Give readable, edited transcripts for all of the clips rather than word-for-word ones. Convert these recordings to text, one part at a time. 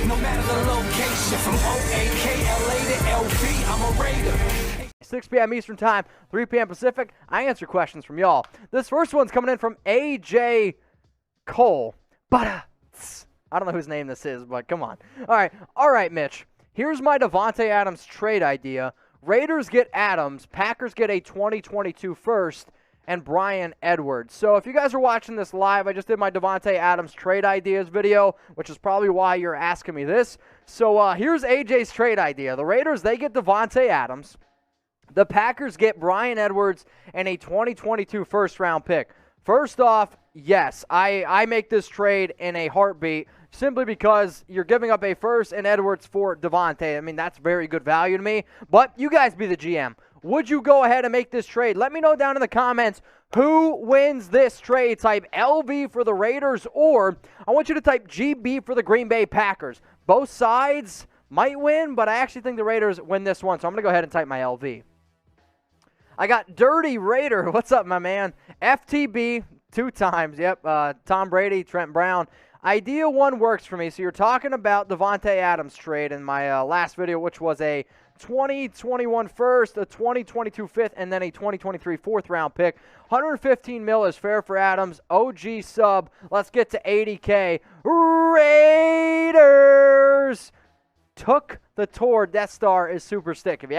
no matter the location. From O-A-K-L-A to L-V, I'm a Raider. 6 p.m. Eastern Time, 3 p.m. Pacific. I answer questions from y'all. This first one's coming in from A.J. Cole. But I don't know whose name this is, but come on. All right, Mitch. Here's my Davante Adams trade idea. Raiders get Adams, Packers get a 2022 first, and Bryan Edwards. So if you guys are watching this live, I just did my Davante Adams trade ideas video, which is probably why you're asking me this. So here's AJ's trade idea. The Raiders, they get Davante Adams. The Packers get Bryan Edwards and a 2022 first-round pick. First off, yes, I make this trade in a heartbeat simply because you're giving up a first and Edwards for Davante. I mean, that's very good value to me. But you guys be the GM. Would you go ahead and make this trade? Let me know down in the comments who wins this trade. Type LV for the Raiders, or I want you to type GB for the Green Bay Packers. Both sides might win, but I actually think the Raiders win this one, so I'm going to go ahead and type my LV. I got Dirty Raider. What's up, my man? FTB 2 times. Yep, Tom Brady, Trent Brown. Idea 1 works for me. So you're talking about Davante Adams trade in my last video, which was a 2021 first, a 2022 fifth, and then a 2023 fourth-round pick. 115 mil is fair for Adams. OG sub. Let's get to 80K. Raiders took the tour. Death Star is super stick. If you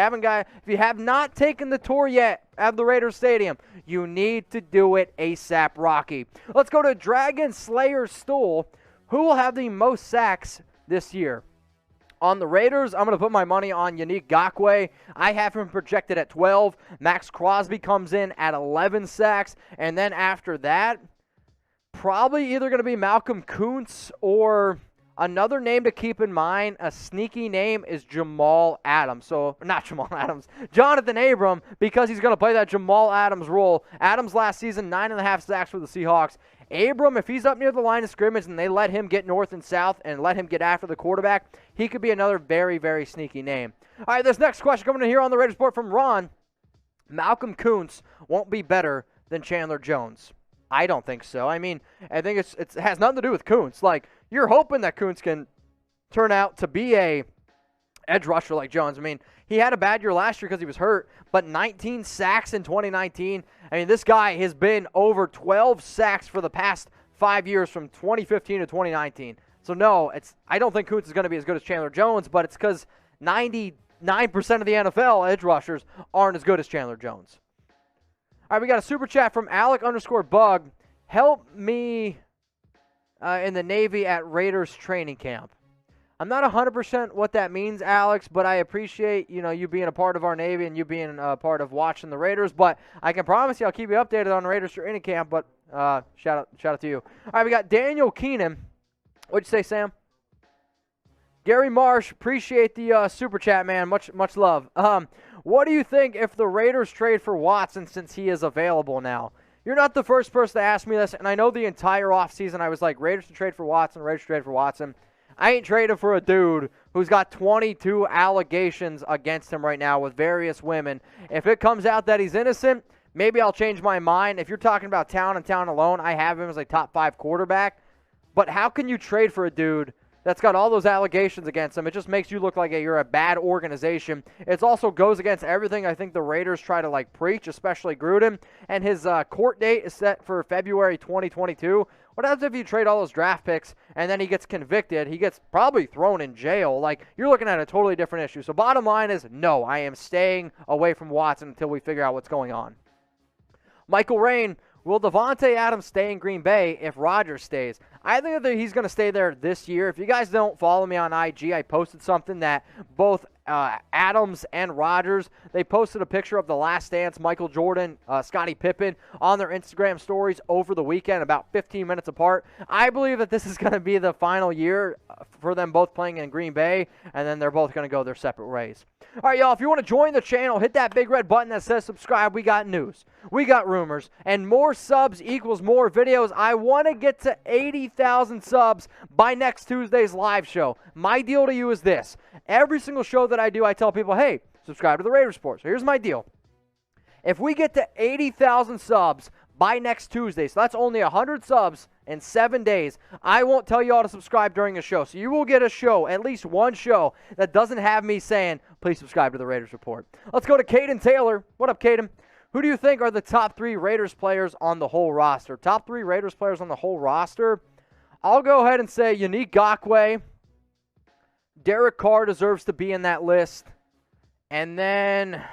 have not taken the tour yet at the Raiders Stadium, you need to do it ASAP, Rocky. Let's go to Dragon Slayer Stool. Who will have the most sacks this year? On the Raiders, I'm going to put my money on Yannick Ngakoue. I have him projected at 12. Max Crosby comes in at 11 sacks. And then after that, probably either going to be Malcolm Kuntz or another name to keep in mind. A sneaky name is Jamal Adams. So, not Jamal Adams, Jonathan Abram, because he's going to play that Jamal Adams role. Adams last season, 9.5 sacks for the Seahawks. Abram, if he's up near the line of scrimmage and they let him get north and south and let him get after the quarterback, he could be another very, very sneaky name. All right, this next question coming in here on the Raiders Report from Ron. Malcolm Kuntz won't be better than Chandler Jones. I don't think so. I mean, I think it has nothing to do with Kuntz. Like, you're hoping that Kuntz can turn out to be a edge rusher like Jones. I mean, he had a bad year last year because he was hurt, but 19 sacks in 2019. I mean, this guy has been over 12 sacks for the past 5 years from 2015 to 2019. So, no, I don't think Kuntz is going to be as good as Chandler Jones, but it's because 99% of the NFL edge rushers aren't as good as Chandler Jones. All right, we got a super chat from Alec_Bug. Help me in the Navy at Raiders training camp. I'm not 100% what that means, Alex, but I appreciate, you being a part of our Navy and you being a part of watching the Raiders. But I can promise you I'll keep you updated on the Raiders training camp, but shout out to you. All right, we got Daniel Keenan. What'd you say, Sam? Gary Marsh, appreciate the super chat, man. Much love. What do you think if the Raiders trade for Watson since he is available now? You're not the first person to ask me this, and I know the entire offseason I was like, Raiders to trade for Watson, Raiders to trade for Watson. I ain't trading for a dude who's got 22 allegations against him right now with various women. If it comes out that he's innocent, maybe I'll change my mind. If you're talking about talent and talent alone, I have him as a top 5 quarterback. But how can you trade for a dude that's got all those allegations against him? It just makes you look like you're a bad organization. It also goes against everything I think the Raiders try to preach, especially Gruden. And his court date is set for February 2022. What happens if you trade all those draft picks and then he gets convicted? He gets probably thrown in jail. You're looking at a totally different issue. So bottom line is, no, I am staying away from Watson until we figure out what's going on. Michael Rain, will Davante Adams stay in Green Bay if Rodgers stays? I think that he's going to stay there this year. If you guys don't follow me on IG, I posted something that both Adams and Rodgers, they posted a picture of The Last Dance, Michael Jordan, Scottie Pippen, on their Instagram stories over the weekend, about 15 minutes apart. I believe that this is going to be the final year for them both playing in Green Bay, and then they're both going to go their separate ways. All right, y'all, if you want to join the channel, hit that big red button that says subscribe. We got news, we got rumors, and more subs equals more videos. I want to get to 80,000 subs by next Tuesday's live show. My deal to you is this. Every single show that I do, I tell people, hey, subscribe to the Raiders Report. So here's my deal. If we get to 80,000 subs by next Tuesday, so that's only 100 subs in 7 days, I won't tell you all to subscribe during a show. So you will get a show, at least one show, that doesn't have me saying, please subscribe to the Raiders Report. Let's go to Caden Taylor. What up, Caden? Who do you think are the top 3 Raiders players on the whole roster? Top 3 Raiders players on the whole roster? I'll go ahead and say Yannick Ngakoue. Derek Carr deserves to be in that list. And then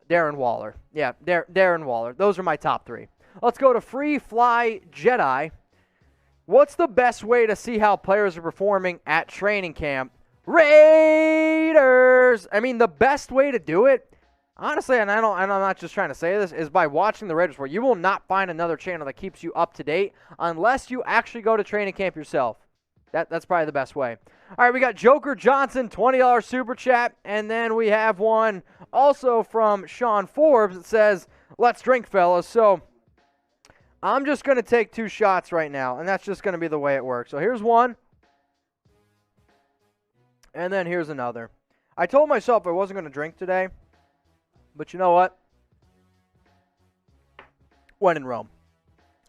Darren Waller. Yeah, Darren Waller. Those are my top 3. Let's go to Free Fly Jedi. What's the best way to see how players are performing at training camp? Raiders! I mean, the best way to do it, honestly, and I'm not just trying to say this, is by watching the Raiders Report. You will not find another channel that keeps you up to date unless you actually go to training camp yourself. That's probably the best way. All right, we got Joker Johnson, $20 super chat, and then we have one also from Sean Forbes that says, let's drink, fellas. So I'm just going to take 2 shots right now, and that's just going to be the way it works. So here's one, and then here's another. I told myself I wasn't going to drink today, but you know what? When in Rome.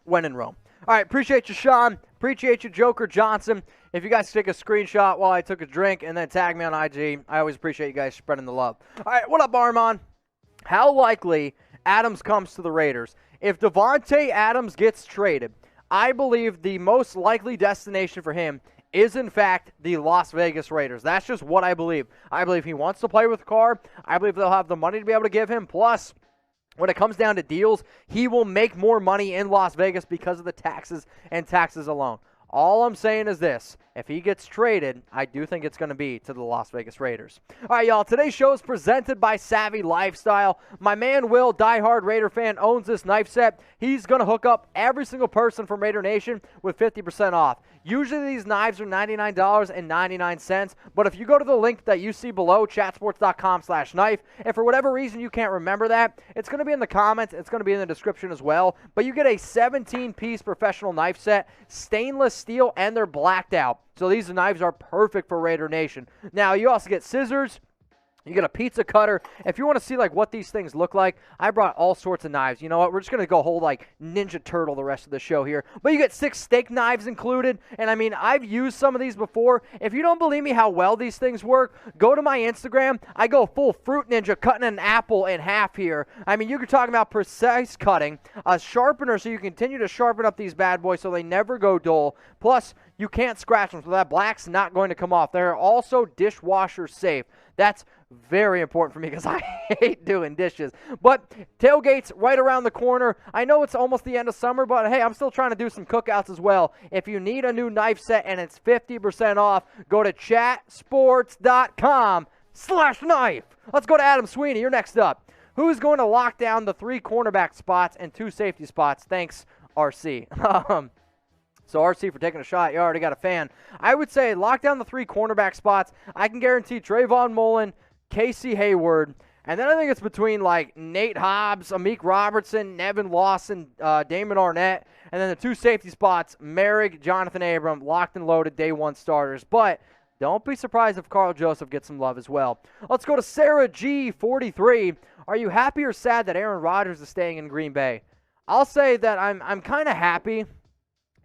When in Rome. All right, appreciate you, Sean. Appreciate you, Joker Johnson. If you guys take a screenshot while I took a drink and then tag me on IG, I always appreciate you guys spreading the love. All right, what up, Armand? How likely Adams comes to the Raiders? If Davante Adams gets traded, I believe the most likely destination for him is, in fact, the Las Vegas Raiders. That's just what I believe. I believe he wants to play with Carr. I believe they'll have the money to be able to give him. Plus, when it comes down to deals, he will make more money in Las Vegas because of the taxes and taxes alone. All I'm saying is this. If he gets traded, I do think it's going to be to the Las Vegas Raiders. All right, y'all. Today's show is presented by Savvy Lifestyle. My man Will, diehard Raider fan, owns this knife set. He's going to hook up every single person from Raider Nation with 50% off. Usually these knives are $99.99, but if you go to the link that you see below, chatsports.com/knife, and for whatever reason you can't remember that, it's going to be in the comments. It's going to be in the description as well. But you get a 17-piece professional knife set, stainless steel, and they're blacked out. So these knives are perfect for Raider Nation. Now, you also get scissors. You get a pizza cutter. If you want to see like what these things look like, I brought all sorts of knives. You know what? We're just going to go whole like Ninja Turtle the rest of the show here. But you get 6 steak knives included. And I mean, I've used some of these before. If you don't believe me how well these things work, go to my Instagram. I go full Fruit Ninja cutting an apple in half here. I mean, you're talking about precise cutting, a sharpener so you continue to sharpen up these bad boys so they never go dull. Plus, you can't scratch them, so that black's not going to come off. They're also dishwasher safe. That's very important for me because I hate doing dishes. But tailgate's right around the corner. I know it's almost the end of summer, but hey, I'm still trying to do some cookouts as well. If you need a new knife set and it's 50% off, go to chatsports.com/knife. Let's go to Adam Sweeney. You're next up. Who's going to lock down the 3 cornerback spots and 2 safety spots? Thanks, RC. So RC for taking a shot. You already got a fan. I would say lock down the 3 cornerback spots. I can guarantee Trayvon Mullen, Casey Hayward, and then I think it's between like Nate Hobbs, Amik Robertson, Nevin Lawson, Damon Arnett, and then the 2 safety spots, Merrick, Jonathan Abram, locked and loaded day 1 starters. But don't be surprised if Carl Joseph gets some love as well. Let's go to Sarah G43. Are you happy or sad that Aaron Rodgers is staying in Green Bay? I'll say that I'm kind of happy.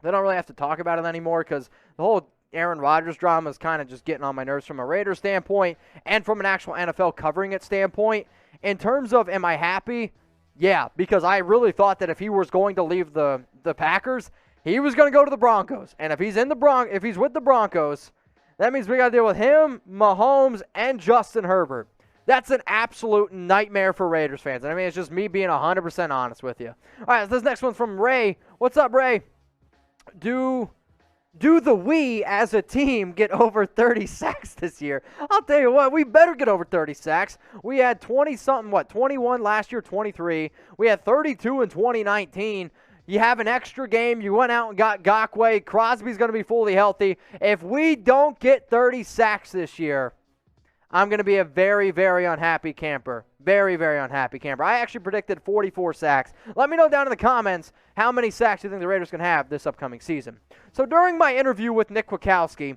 They don't really have to talk about it anymore because the whole Aaron Rodgers drama is kind of just getting on my nerves from a Raiders standpoint and from an actual NFL covering it standpoint. In terms of am I happy? Yeah, because I really thought that if he was going to leave the Packers, he was going to go to the Broncos. And if he's with the Broncos, that means we got to deal with him, Mahomes, and Justin Herbert. That's an absolute nightmare for Raiders fans. And I mean, it's just me being 100% honest with you. All right, so this next one's from Ray. What's up, Ray? Do the we as a team get over 30 sacks this year? I'll tell you what, we better get over 30 sacks. We had 20-something, 21 last year, 23. We had 32 in 2019. You have an extra game. You went out and got Ngakoue. Crosby's going to be fully healthy. If we don't get 30 sacks this year, I'm going to be a very, very unhappy camper. Very, very unhappy camper. I actually predicted 44 sacks. Let me know down in the comments how many sacks you think the Raiders can have this upcoming season. So during my interview with Nick Kwiatkowski,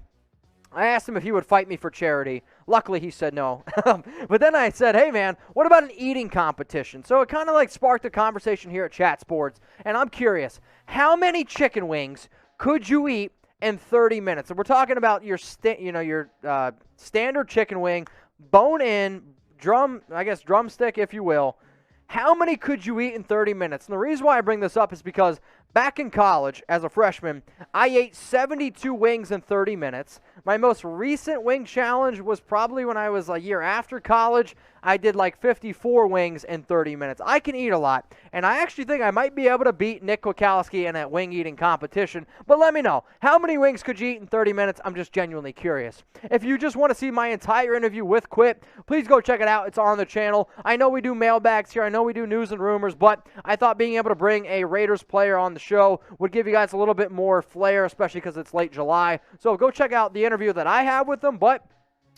I asked him if he would fight me for charity. Luckily, he said no. But then I said, hey, man, what about an eating competition? So it kind of like sparked a conversation here at Chat Sports. And I'm curious, how many chicken wings could you eat in 30 minutes? And we're talking about your standard chicken wing, bone-in, drumstick, if you will. How many could you eat in 30 minutes? And the reason why I bring this up is because back in college, as a freshman, I ate 72 wings in 30 minutes. My most recent wing challenge was probably when I was a year after college. I did like 54 wings in 30 minutes. I can eat a lot, and I actually think I might be able to beat Nick Kwiatkowski in a wing eating competition. But let me know, how many wings could you eat in 30 minutes? I'm just genuinely curious. If you just want to see my entire interview with Quit, please go check it out. It's on the channel. I know we do mailbags here. I know we do news and rumors, but I thought being able to bring a Raiders player on the show would give you guys a little bit more flair, especially because it's late July. So go check out the interview that I have with them, but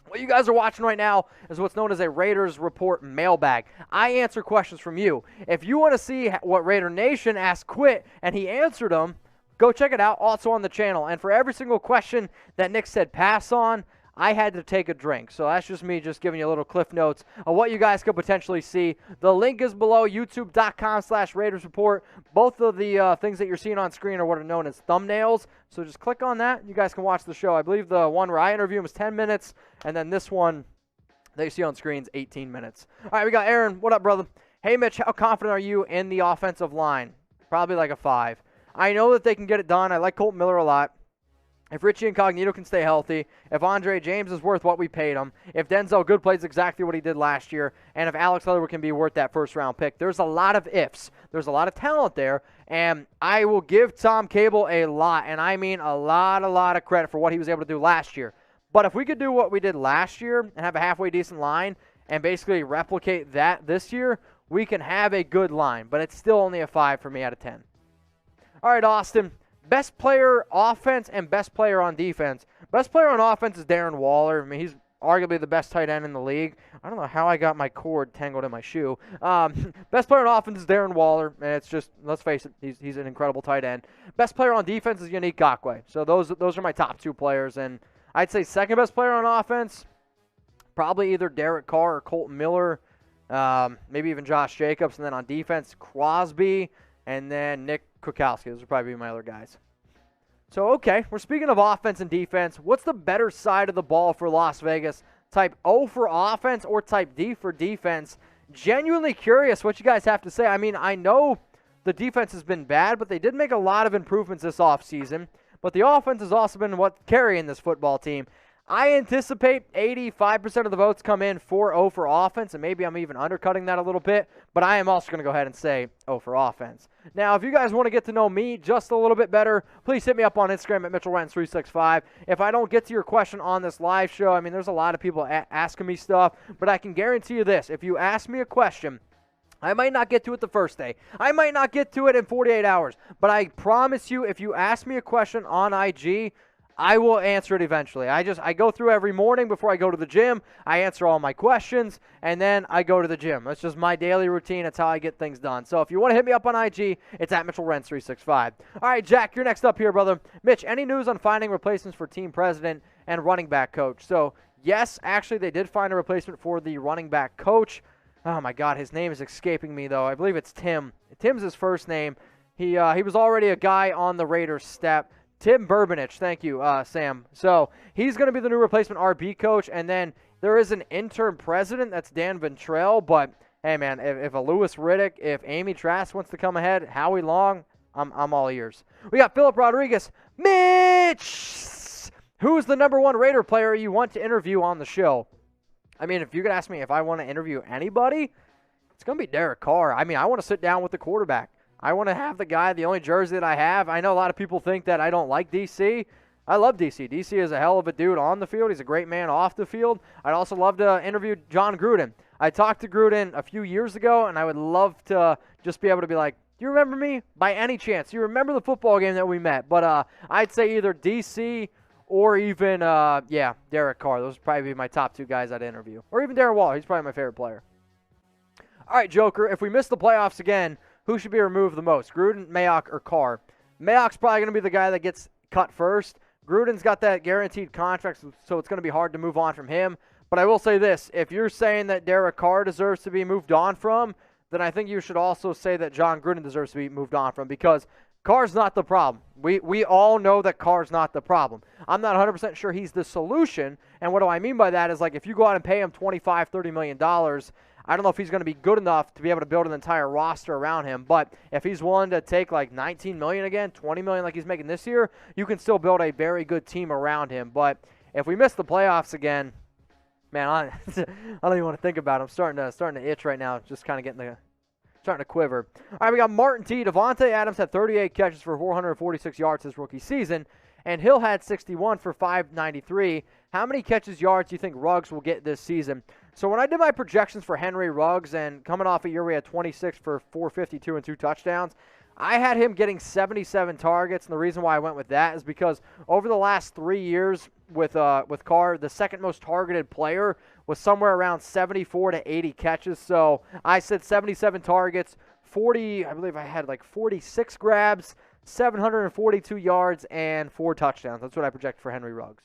what you guys are watching right now is what's known as a Raiders Report mailbag. I answer questions from you. If you want to see what Raider Nation asked Quit and he answered them, go check it out, also on the channel. And for every single question that Nick said pass on, I had to take a drink. So that's just me just giving you a little cliff notes of what you guys could potentially see. The link is below, youtube.com/Raiders Report. Both of the things that you're seeing on screen are what are known as thumbnails. So just click on that. You guys can watch the show. I believe the one where I interview him was 10 minutes, and then this one that you see on screen is 18 minutes. All right, we got Aaron. What up, brother? Hey, Mitch, how confident are you in the offensive line? Probably like a 5. I know that they can get it done. I like Colton Miller a lot. If Richie Incognito can stay healthy, if Andre James is worth what we paid him, if Denzel Good plays exactly what he did last year, and if Alex Leatherwood can be worth that first-round pick, there's a lot of ifs. There's a lot of talent there, and I will give Tom Cable a lot, and I mean a lot of credit for what he was able to do last year. But if we could do what we did last year and have a halfway decent line and basically replicate that this year, we can have a good line, but it's still only a 5 for me out of 10. All right, Austin. Best player offense and best player on defense. Best player on offense is Darren Waller. I mean, he's arguably the best tight end in the league. I don't know how I got my cord tangled in my shoe. Best player on offense is Darren Waller, and it's just, let's face it, he's an incredible tight end. Best player on defense is Yannick Ngakoue. So those are my top 2 players, and I'd say second best player on offense, probably either Derek Carr or Colton Miller, maybe even Josh Jacobs, and then on defense, Crosby, and then Nick Kwiatkowski. Those would probably be my other guys. So, okay, we're speaking of offense and defense. What's the better side of the ball for Las Vegas? Type O for offense or type D for defense? Genuinely curious what you guys have to say. I mean, I know the defense has been bad, but they did make a lot of improvements this offseason. But the offense has also been what's carrying this football team. I anticipate 85% of the votes come in for O for offense, and maybe I'm even undercutting that a little bit, but I am also going to go ahead and say O for offense. Now, if you guys want to get to know me just a little bit better, please hit me up on Instagram at Mitchell Renz 365. If I don't get to your question on this live show, I mean, there's a lot of people asking me stuff, but I can guarantee you this. If you ask me a question, I might not get to it the first day. I might not get to it in 48 hours, but I promise you, if you ask me a question on IG, I will answer it eventually. I go through every morning before I go to the gym. I answer all my questions, and then I go to the gym. That's just my daily routine. That's how I get things done. So if you want to hit me up on IG, it's at Mitchell Renz 365. All right, Jack, you're next up here, brother. Mitch, any news on finding replacements for team president and running back coach? So, yes, actually, they did find a replacement for the running back coach. Oh, my God, his name is escaping me, though. I believe it's Tim. Tim's his first name. He was already a guy on the Raiders staff. Tim Burbinich, thank you, Sam. So he's going to be the new replacement RB coach, and then there is an interim president. That's Dan Ventrell. But hey, man, if a Louis Riddick, if Amy Trask wants to come ahead, Howie Long, I'm all ears. We got Philip Rodriguez. Mitch, who's the number 1 Raider player you want to interview on the show? I mean, if you could ask me if I want to interview anybody, it's going to be Derek Carr. I mean, I want to sit down with the quarterback. I want to have the guy, the only jersey that I have. I know a lot of people think that I don't like DC. I love DC. DC is a hell of a dude on the field. He's a great man off the field. I'd also love to interview Jon Gruden. I talked to Gruden a few years ago, and I would love to just be able to be like, do you remember me? By any chance? Do you remember the football game that we met? But I'd say either DC or even, Derek Carr. Those would probably be my top 2 guys I'd interview. Or even Darren Waller. He's probably my favorite player. All right, Joker, if we miss the playoffs again, who should be removed the most, Gruden, Mayock, or Carr? Mayock's probably going to be the guy that gets cut first. Gruden's got that guaranteed contract, so it's going to be hard to move on from him. But I will say this, if you're saying that Derek Carr deserves to be moved on from, then I think you should also say that Jon Gruden deserves to be moved on from, because Carr's not the problem. We all know that Carr's not the problem. I'm not 100% sure he's the solution, and what do I mean by that is, like, if you go out and pay him $25, $30 million, I don't know if he's going to be good enough to be able to build an entire roster around him, but if he's willing to take like $19 million again, $20 million like he's making this year, you can still build a very good team around him. But if we miss the playoffs again, man, I don't even want to think about it. I'm starting to itch right now, just kind of starting to quiver. All right, we got Martin T. Davante Adams had 38 catches for 446 yards his rookie season, and Hill had 61 for 593. How many catches, yards do you think Ruggs will get this season? So when I did my projections for Henry Ruggs, and coming off a year we had 26 for 452 and 2 touchdowns, I had him getting 77 targets, and the reason why I went with that is because over the last 3 years with Carr, the second most targeted player was somewhere around 74 to 80 catches. So I said 77 targets, 40, I believe I had like 46 grabs, 742 yards, and 4 touchdowns. That's what I projected for Henry Ruggs.